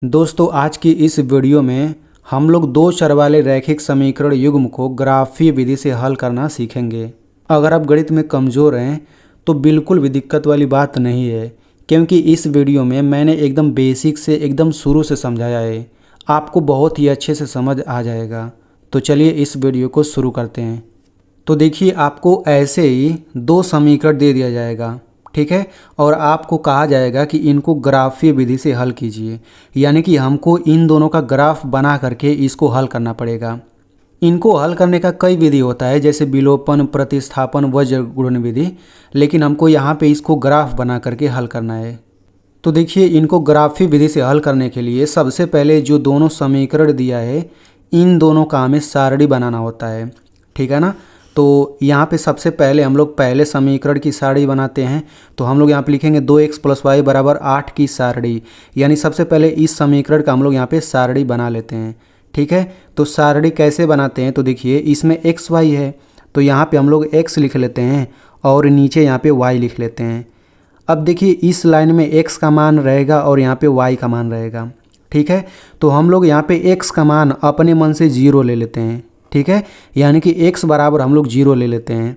दोस्तों आज की इस वीडियो में हम लोग दो चर वाले रैखिक समीकरण युग्म को ग्राफीय विधि से हल करना सीखेंगे। अगर आप गणित में कमज़ोर हैं तो बिल्कुल भी दिक्कत वाली बात नहीं है, क्योंकि इस वीडियो में मैंने एकदम बेसिक से एकदम शुरू से समझाया है। आपको बहुत ही अच्छे से समझ आ जाएगा। तो चलिए इस वीडियो को शुरू करते हैं। तो देखिए, आपको ऐसे ही दो समीकरण दे दिया जाएगा, ठीक है, और आपको कहा जाएगा कि इनको ग्राफीय विधि से हल कीजिए, यानी कि हमको इन दोनों का ग्राफ बना करके इसको हल करना पड़ेगा। इनको हल करने का कई विधि होता है, जैसे विलोपन, प्रतिस्थापन, वज्र गुणन विधि, लेकिन हमको यहाँ पे इसको ग्राफ बना करके हल करना है। तो देखिए, इनको ग्राफीय विधि से हल करने के लिए सबसे पहले जो दोनों समीकरण दिया है इन दोनों का हमें सारणी बनाना होता है, ठीक है ना। तो यहाँ पे सबसे पहले हम लोग पहले समीकरण की सारणी बनाते हैं। तो हम लोग यहाँ पे लिखेंगे 2x + y = 8 की सारणी, यानी सबसे पहले इस समीकरण का हम लोग यहाँ पे सारणी बना लेते हैं, ठीक है। तो सारणी कैसे बनाते हैं, तो देखिए इसमें x y है, तो यहाँ पे हम लोग x लिख लेते हैं और नीचे यहाँ पे y लिख लेते हैं। अब देखिए इस लाइन में x का मान रहेगा और यहाँ पे y का मान रहेगा, ठीक है। तो हम लोग यहाँ पे x का मान अपने मन से 0 ले लेते हैं, ठीक है, यानी कि x बराबर हम लोग 0 ले लेते हैं।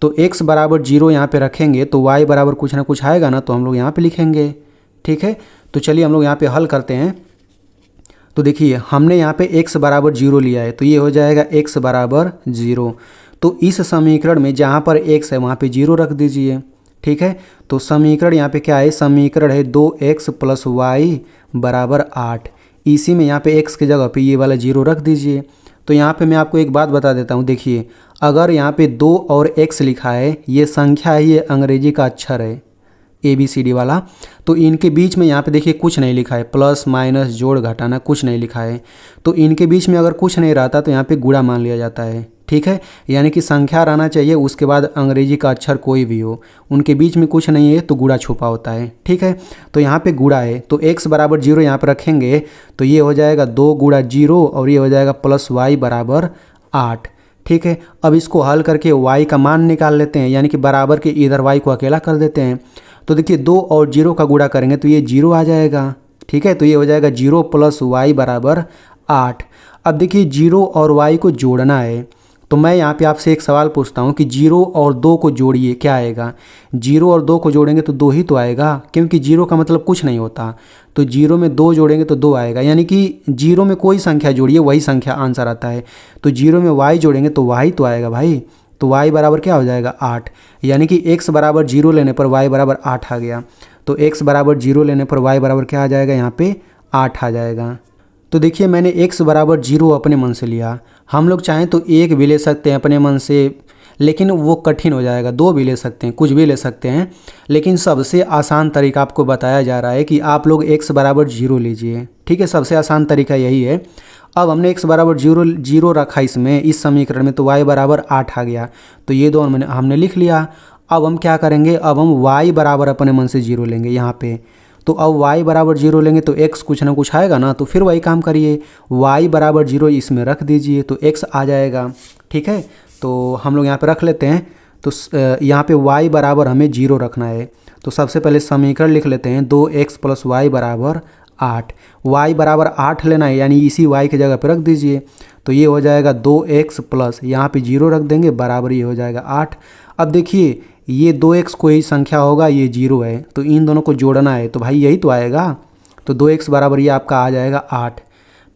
तो x बराबर 0 यहाँ पे रखेंगे तो y बराबर कुछ ना कुछ आएगा ना, तो हम लोग यहाँ पे लिखेंगे, ठीक है। तो चलिए हम लोग यहाँ पे हल करते हैं। तो देखिए हमने यहाँ पे x बराबर 0 लिया है, तो ये हो जाएगा x बराबर 0। तो इस समीकरण में जहाँ पर x है वहाँ पे 0 रख दीजिए, ठीक है। तो समीकरण यहाँ पे क्या है, समीकरण है 2x + y = 8। इसी में यहाँ पे x की जगह पे ये वाला 0 रख दीजिए। तो यहाँ पे मैं आपको एक बात बता देता हूँ, देखिए अगर यहाँ पे 2 और x लिखा है, ये संख्या है, ये अंग्रेजी का अक्षर है ABCD वाला, तो इनके बीच में यहाँ पे देखिए कुछ नहीं लिखा है, प्लस माइनस जोड़ घटाना कुछ नहीं लिखा है। तो इनके बीच में अगर कुछ नहीं रहता तो यहाँ पे गुणा मान लिया जाता है, ठीक है, यानी कि संख्या रहना चाहिए, उसके बाद अंग्रेजी का अक्षर कोई भी हो, उनके बीच में कुछ नहीं है तो गुणा छुपा होता है, ठीक है। तो यहाँ पे गुणा है, तो x बराबर 0 यहाँ पर रखेंगे तो ये हो जाएगा 2 × 0 और ये हो जाएगा +y = 8, ठीक है। अब इसको हल करके y का मान निकाल लेते हैं, यानी कि बराबर के इधर y को अकेला कर देते हैं। तो देखिए 2 और 0 का गुणा करेंगे तो ये 0 आ जाएगा, ठीक है। तो ये हो जाएगा 0 + y = 8। अब देखिए 0 और y को जोड़ना है, तो मैं यहाँ पे आपसे एक सवाल पूछता हूँ कि 0 और 2 को जोड़िए, क्या आएगा। 0 और 2 को जोड़ेंगे तो 2 ही तो आएगा, क्योंकि 0 का मतलब कुछ नहीं होता। तो 0 में 2 जोड़ेंगे तो 2 आएगा, यानी कि 0 में कोई संख्या जोड़िए वही संख्या आंसर आता है। तो 0 में y जोड़ेंगे तो y तो आएगा भाई। तो y बराबर क्या हो जाएगा 8, यानी कि x बराबर 0 लेने पर y बराबर 8 आ गया। तो x बराबर 0 लेने पर y बराबर क्या आ जाएगा, यहाँ पे 8 आ जाएगा। तो देखिए मैंने x बराबर 0 अपने मन से लिया, हम लोग चाहें तो 1 भी ले सकते हैं अपने मन से, लेकिन वो कठिन हो जाएगा। 2 भी ले सकते हैं, कुछ भी ले सकते हैं, लेकिन सबसे आसान तरीका आपको बताया जा रहा है कि आप लोग x बराबर 0 लीजिए, ठीक है, सबसे आसान तरीका यही है। अब हमने x बराबर 0 रखा इसमें, इस समीकरण में, तो y बराबर 8 आ गया। तो ये दो हमने लिख लिया। अब हम क्या करेंगे, अब हम y बराबर अपने मन से 0 लेंगे यहाँ पे। तो अब y बराबर 0 लेंगे तो x कुछ ना कुछ आएगा ना, तो फिर वही काम करिए, y बराबर 0 इसमें रख दीजिए तो x आ जाएगा, ठीक है। तो हम लोग यहाँ पे रख लेते हैं। तो यहाँ पे y बराबर हमें 0 रखना है, तो सबसे पहले समीकरण लिख लेते हैं 2x + y = 8। y बराबर 8 लेना है, यानी इसी y की जगह पे रख दीजिए। तो ये हो जाएगा 2x प्लस यहाँ पे 0 रख देंगे, बराबर ये हो जाएगा 8। अब देखिए ये 2x कोई संख्या होगा, ये 0 है, तो इन दोनों को जोड़ना है, तो भाई यही तो आएगा। तो 2x बराबर ये आपका आ जाएगा 8।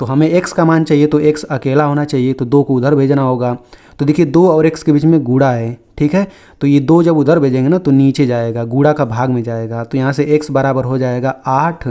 तो हमें x का मान चाहिए, तो x अकेला होना चाहिए, तो 2 को उधर भेजना होगा। तो देखिए 2 और x के बीच में गुणा है, ठीक है। तो ये 2 जब उधर भेजेंगे ना तो नीचे जाएगा, गुणा का भाग में जाएगा। तो यहाँ से x बराबर हो जाएगा 8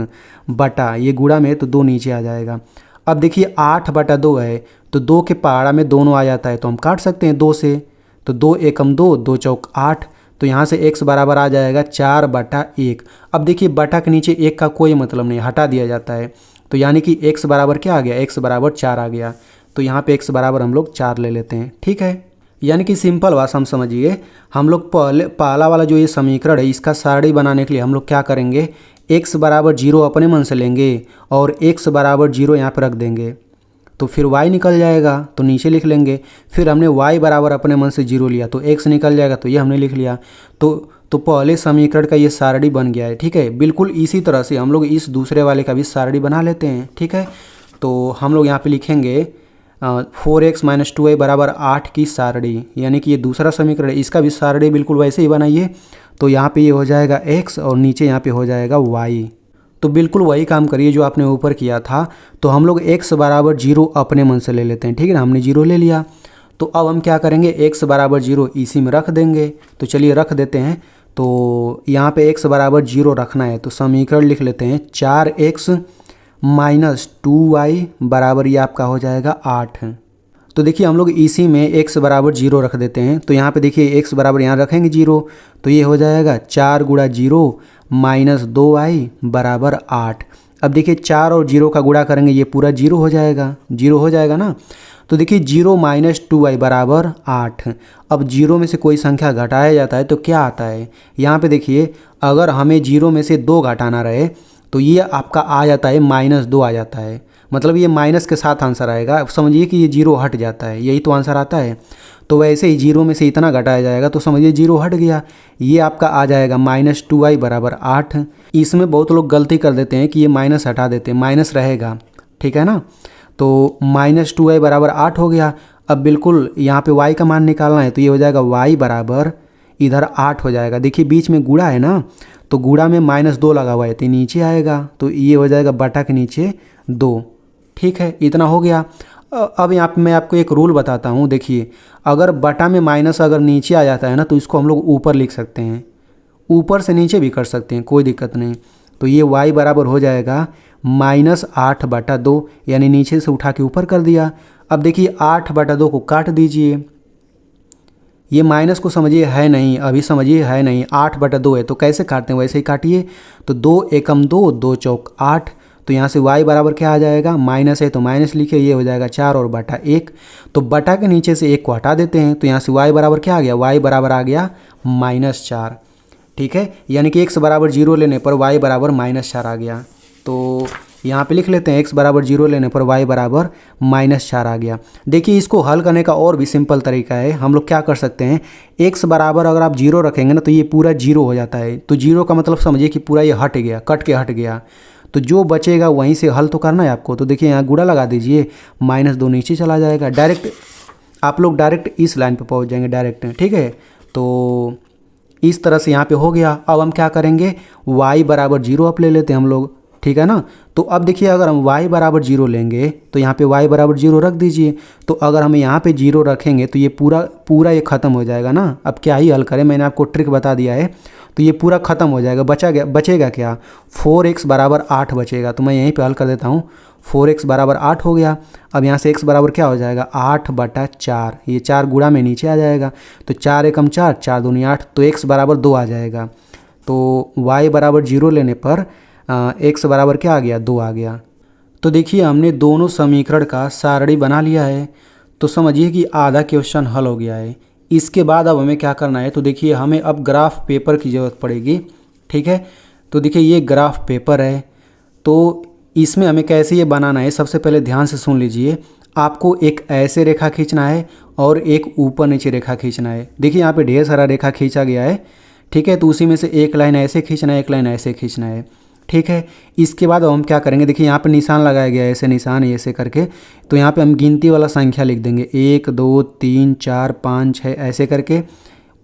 बटा, ये गुणा में है तो 2 नीचे आ जाएगा। अब देखिए 8 बटा 2 है, तो 2 के पहाड़ा में दोनों आ जाता है, तो हम काट सकते हैं 2 से। तो 2 एकम 2, 2 चौक 8। तो यहाँ से x बराबर आ जाएगा 4 बटा 1। अब देखिए बटा के नीचे 1 का कोई मतलब नहीं, हटा दिया जाता है। तो यानी कि x बराबर क्या आ गया, x बराबर 4 आ गया। तो यहाँ पे x बराबर हम लोग 4 ले लेते हैं, ठीक है। यानी कि सिंपल भाषा हम समझिए, हम लोग पहला वाला जो ये समीकरण है इसका सारणी बनाने के लिए हम लोग क्या करेंगे, x बराबर 0 अपने मन से लेंगे और x बराबर 0 यहाँ पर रख देंगे, तो फिर y निकल जाएगा, तो नीचे लिख लेंगे। फिर हमने y बराबर अपने मन से 0 लिया तो x निकल जाएगा, तो ये हमने लिख लिया। तो तो पहले समीकरण का ये सारणी बन गया है। ठीक है, बिल्कुल इसी तरह से हम लोग इस दूसरे वाले का भी सारणी बना लेते हैं। ठीक है, तो हम लोग यहाँ पे लिखेंगे 4x - 2y बराबर 8 की सारणी, यानी कि ये दूसरा समीकरण है, इसका भी सारणी बिल्कुल वैसे ही बनाइए। तो यहाँ पे ये हो जाएगा x और नीचे यहाँ पे हो जाएगा y। तो बिल्कुल वही काम करिए जो आपने ऊपर किया था। तो हम लोग x बराबर 0 अपने मन से ले लेते हैं। ठीक है ना, हमने 0 ले लिया। तो अब हम क्या करेंगे, x बराबर 0 इसी में रख देंगे। तो चलिए रख देते हैं। तो यहाँ पे x बराबर 0 रखना है, तो समीकरण लिख लेते हैं 4x - 2y बराबर ये आपका हो जाएगा 8। तो देखिए हम लोग इसी में x बराबर 0 रख देते हैं। तो यहाँ पे देखिए x बराबर यहाँ रखेंगे 0, तो ये हो जाएगा 4 गुणा 0 - 2y बराबर 8। अब देखिए 4 और 0 का गुणा करेंगे, ये पूरा 0 हो जाएगा, 0 हो जाएगा ना। तो देखिए 0 - 2y बराबर 8। अब 0 में से कोई संख्या घटाया जाता है तो क्या आता है, यहाँ पे देखिए अगर हमें 0 में से 2 घटाना रहे तो ये आपका आ जाता है -2 आ जाता है। मतलब ये माइनस के साथ आंसर आएगा। अब समझिए कि ये 0 हट जाता है, यही तो आंसर आता है। तो वैसे ही 0 में से इतना घटाया जाएगा तो समझिए 0 हट गया, ये आपका आ जाएगा -2y बराबर 8। इसमें बहुत लोग गलती कर देते हैं कि ये माइनस हटा देते हैं, माइनस रहेगा। ठीक है ना, तो -2y बराबर 8 हो गया। अब बिल्कुल यहाँ पे y का मान निकालना है, तो ये हो जाएगा y बराबर इधर 8 हो जाएगा। देखिए बीच में गुणा है ना, तो गुणा में -2 लगा हुआ है तो नीचे आएगा, तो ये हो जाएगा बटा के नीचे 2। ठीक है, इतना हो गया। अब यहाँ पे मैं आपको एक रूल बताता हूँ। देखिए अगर बटा में माइनस अगर नीचे आ जाता है ना, तो इसको हम लोग ऊपर लिख सकते हैं, ऊपर से नीचे भी कर सकते हैं, कोई दिक्कत नहीं। तो ये y बराबर हो जाएगा -8/2, यानी नीचे से उठा के ऊपर कर दिया। अब देखिए 8/2 को काट दीजिए, ये माइनस को समझिए है नहीं, अभी समझिए है नहीं, 8/2 है तो कैसे काटते हैं वैसे ही काटिए। तो 2 एकम 2, 2 चौक 8। तो यहाँ से y बराबर क्या आ जाएगा, माइनस है तो माइनस लिखिए, ये हो जाएगा 4 और बटा 1। तो बटा के नीचे से 1 को हटा देते हैं, तो यहाँ से y बराबर क्या आ गया, y बराबर आ गया -4। ठीक है, यानी कि x बराबर 0 लेने पर y बराबर -4 आ गया। तो यहाँ पे लिख लेते हैं x बराबर 0 लेने पर y बराबर -4 आ गया। देखिए इसको हल करने का और भी सिंपल तरीका है। हम लोग क्या कर सकते हैं, x बराबर अगर आप 0 रखेंगे ना तो ये पूरा 0 हो जाता है। तो 0 का मतलब समझिए कि पूरा ये हट गया, कट के हट गया। तो जो बचेगा वहीं से हल तो करना है आपको। तो देखिए यहाँ गुणा लगा दीजिए, -2 नीचे चला जाएगा, डायरेक्ट आप लोग डायरेक्ट इस लाइन पे पहुँच जाएंगे डायरेक्ट। ठीक है, तो इस तरह से यहाँ पे हो गया। अब हम क्या करेंगे, y बराबर 0 आप ले लेते हैं हम लोग। ठीक है ना, तो अब देखिए अगर हम y बराबर 0 लेंगे तो यहाँ पे y बराबर 0 रख दीजिए। तो अगर हम यहाँ पे 0 रखेंगे तो ये पूरा ये ख़त्म हो जाएगा ना। अब क्या ही हल करें, मैंने आपको ट्रिक बता दिया है। तो ये पूरा ख़त्म हो जाएगा, बचेगा क्या, 4x बराबर 8 बचेगा। तो मैं यहीं पे हल कर देता हूँ, 4x बराबर 8 हो गया। अब यहाँ से x बराबर क्या हो जाएगा, 8/4। ये 4 गुणा में नीचे आ जाएगा, तो 4 एकम 4, 4 दूनी 8, तो x बराबर 2 आ जाएगा। तो y बराबर 0 लेने पर x बराबर क्या आ गया, 2 आ गया। तो देखिए हमने दोनों समीकरण का सारणी बना लिया है। तो समझिए कि आधा क्वेश्चन हल हो गया है। इसके बाद अब हमें क्या करना है, तो देखिए हमें अब ग्राफ पेपर की ज़रूरत पड़ेगी। ठीक है, तो देखिए ये ग्राफ पेपर है, तो इसमें हमें कैसे ये बनाना है, सबसे पहले ध्यान से सुन लीजिए। आपको एक ऐसे रेखा खींचना है और एक ऊपर नीचे रेखा खींचना है। देखिए यहाँ पे ढेर सारा रेखा खींचा गया है। ठीक है, तो उसी में से एक लाइन ऐसे खींचना है, एक लाइन ऐसे खींचना है। ठीक है, इसके बाद हम क्या करेंगे, देखिए यहाँ पे निशान लगाया गया है, ऐसे निशान ऐसे करके। तो यहाँ पे हम गिनती वाला संख्या लिख देंगे, 1 2 3 4 5 6 ऐसे करके।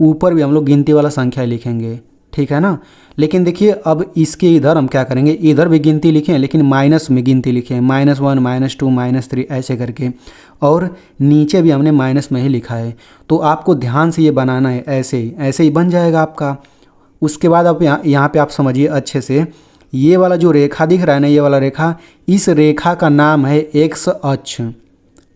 ऊपर भी हम लोग गिनती वाला संख्या लिखेंगे। ठीक है ना, लेकिन देखिए अब इसके इधर हम क्या करेंगे, इधर भी गिनती लिखें लेकिन माइनस में गिनती लिखें, -1 -2 -3 ऐसे करके। और नीचे भी हमने माइनस में ही लिखा है। तो आपको ध्यान से ये बनाना है, ऐसे ही बन जाएगा आपका। उसके बाद आप यहाँ पे आप समझिए अच्छे से, ये वाला जो रेखा दिख रहा है ना, ये वाला रेखा, इस रेखा का नाम है x अक्ष।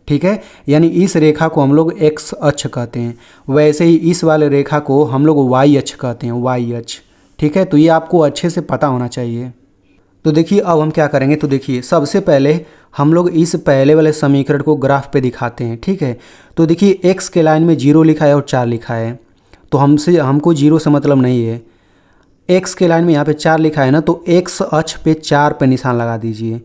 ठीक है, यानी इस रेखा को हम लोग x अक्ष कहते हैं। वैसे ही इस वाले रेखा को हम लोग y अक्ष कहते हैं, y अक्ष। ठीक है, तो ये आपको अच्छे से पता होना चाहिए। तो देखिए अब हम क्या करेंगे, तो देखिए सबसे पहले हम लोग इस पहले वाले समीकरण को ग्राफ पे दिखाते हैं। ठीक है, तो देखिए x के लाइन में 0 लिखा है और 4 लिखा है, तो हमको 0 से मतलब नहीं है। x के लाइन में यहाँ पे 4 लिखा है ना, तो x अक्ष पे 4 पे निशान लगा दीजिए।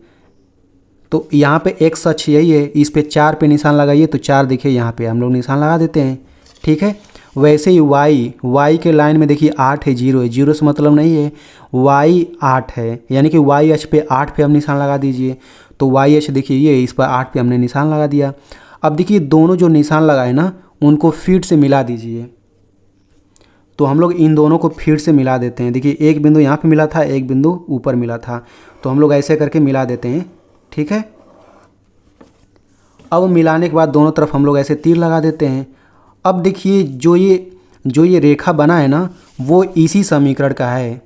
तो यहाँ पे x अक्ष यही है, इस पे 4 पे निशान लगाइए, तो 4 देखिए यहाँ पे हम लोग निशान लगा देते हैं। ठीक है, वैसे ही y के लाइन में देखिए 8 है, 0 है, 0 से मतलब नहीं है, y 8 है, यानी कि y अक्ष पे 8 पे हम निशान लगा दीजिए। तो y अक्ष देखिए ये, इस पर 8 पे हमने निशान लगा दिया। अब देखिए दोनों जो निशान लगाए ना उनको फिर से मिला दीजिए। तो हम लोग इन दोनों को फिर से मिला देते हैं। देखिए एक बिंदु यहाँ पे मिला था, एक बिंदु ऊपर मिला था, तो हम लोग ऐसे करके मिला देते हैं, ठीक है। अब मिलाने के बाद दोनों तरफ हम लोग ऐसे तीर लगा देते हैं। अब देखिए जो ये रेखा बना है ना वो इसी समीकरण का है,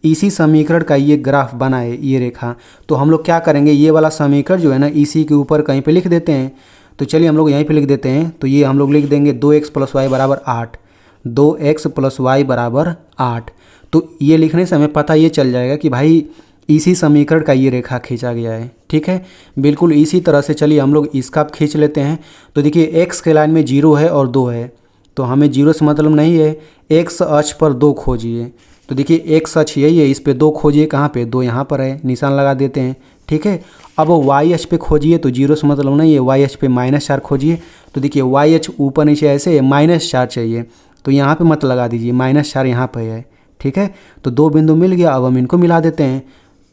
इसी समीकरण का ये ग्राफ बना है ये रेखा। तो हम लोग क्या करेंगे, ये वाला समीकरण जो है ना इसी के ऊपर कहीं पे लिख देते हैं। तो चलिए हम लोग यहीं पे लिख देते हैं। तो ये हम लोग लिख देंगे 2x + y = 8, 2x + y = 8। तो ये लिखने से हमें पता ये चल जाएगा कि भाई इसी समीकरण का ये रेखा खींचा गया है, ठीक है। बिल्कुल इसी तरह से चलिए हम लोग इसका खींच लेते हैं। तो देखिए x के लाइन में 0 है और 2 है, तो हमें 0 से मतलब नहीं है, x अक्ष पर 2 खोजिए। तो देखिए x अक्ष यही है, इस पे 2 खोजिए, कहाँ पे, 2 यहाँ पर है, निशान लगा देते हैं, ठीक है। अब y अक्ष पे खोजिए, तो 0 से मतलब नहीं है, y अक्ष पे -4 खोजिए। तो देखिए y अक्ष ऊपर नीचे ऐसे है, -4 चाहिए, तो यहाँ पे मत लगा दीजिए, -4 यहाँ पे है, ठीक है। तो 2 बिंदु मिल गया। अब हम इनको मिला देते हैं।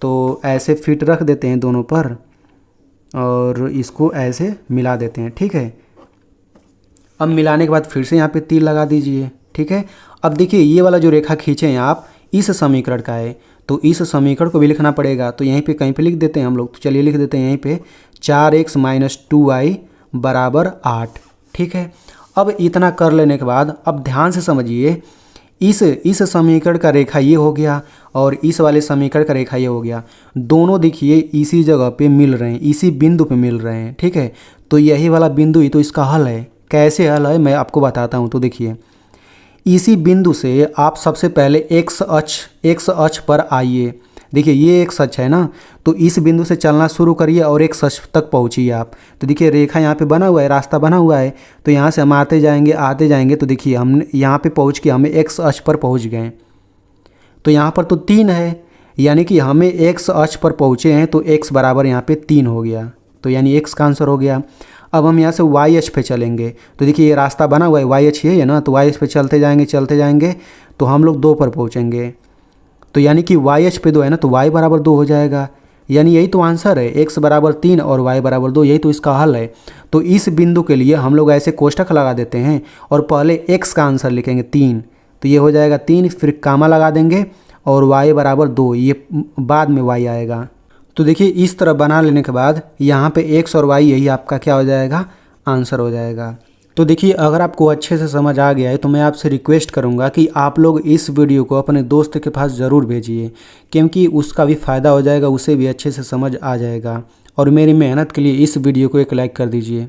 तो ऐसे फिट रख देते हैं दोनों पर और इसको ऐसे मिला देते हैं, ठीक है। अब मिलाने के बाद फिर से यहाँ पे तीर लगा दीजिए, ठीक है। अब देखिए ये वाला जो रेखा खींचे हैं आप इस समीकरण का है, तो इस समीकरण को भी लिखना पड़ेगा। तो यहीं पे कहीं पे लिख देते हैं हम लोग। तो चलिए लिख देते हैं यहीं पे 4x - 2y = 8, ठीक है। अब इतना कर लेने के बाद अब ध्यान से समझिए, इस समीकरण का रेखा ये हो गया और इस वाले समीकरण का रेखा ये हो गया। दोनों देखिए इसी जगह पे मिल रहे हैं, इसी बिंदु पे मिल रहे हैं, ठीक है। तो यही वाला बिंदु ही तो इसका हल है। कैसे हल है मैं आपको बताता हूँ। तो देखिए इसी बिंदु से आप सबसे पहले x अक्ष पर आइए। देखिए ये x अक्ष है ना, तो इस बिंदु से चलना शुरू करिए और x अक्ष तक पहुँचिए आप। तो देखिए रेखा यहाँ पे बना हुआ है, रास्ता बना हुआ है, तो यहाँ से हम आते जाएंगे। तो देखिए हमने यहाँ पे पहुँच के हमें x अक्ष पर पहुँच गए। तो यहाँ पर तो 3 है, यानी कि हमें x अक्ष पर पहुँचे हैं, तो x बराबर यहाँ पे 3 हो गया, तो यानी x का आंसर हो गया। अब हम यहाँ से y अक्ष पे चलेंगे। तो देखिए ये रास्ता बना हुआ है, y अक्ष ये है ना, तो y अक्ष पे चलते जाएंगे तो हम लोग 2 पर पहुँचेंगे। तो यानी कि y अक्ष पे 2 है ना, तो y बराबर 2 हो जाएगा। यानी यही तो आंसर है, x बराबर 3 और y बराबर 2, यही तो इसका हल है। तो इस बिंदु के लिए हम लोग ऐसे कोष्ठक लगा देते हैं और पहले x का आंसर लिखेंगे 3, तो ये हो जाएगा 3, फिर कामा लगा देंगे और y बराबर 2, ये बाद में y आएगा। तो देखिए इस तरह बना लेने के बाद यहाँ पे x और y यही आपका क्या हो जाएगा, आंसर हो जाएगा। तो देखिए अगर आपको अच्छे से समझ आ गया है तो मैं आपसे रिक्वेस्ट करूँगा कि आप लोग इस वीडियो को अपने दोस्त के पास ज़रूर भेजिए, क्योंकि उसका भी फ़ायदा हो जाएगा, उसे भी अच्छे से समझ आ जाएगा। और मेरी मेहनत के लिए इस वीडियो को एक लाइक कर दीजिए।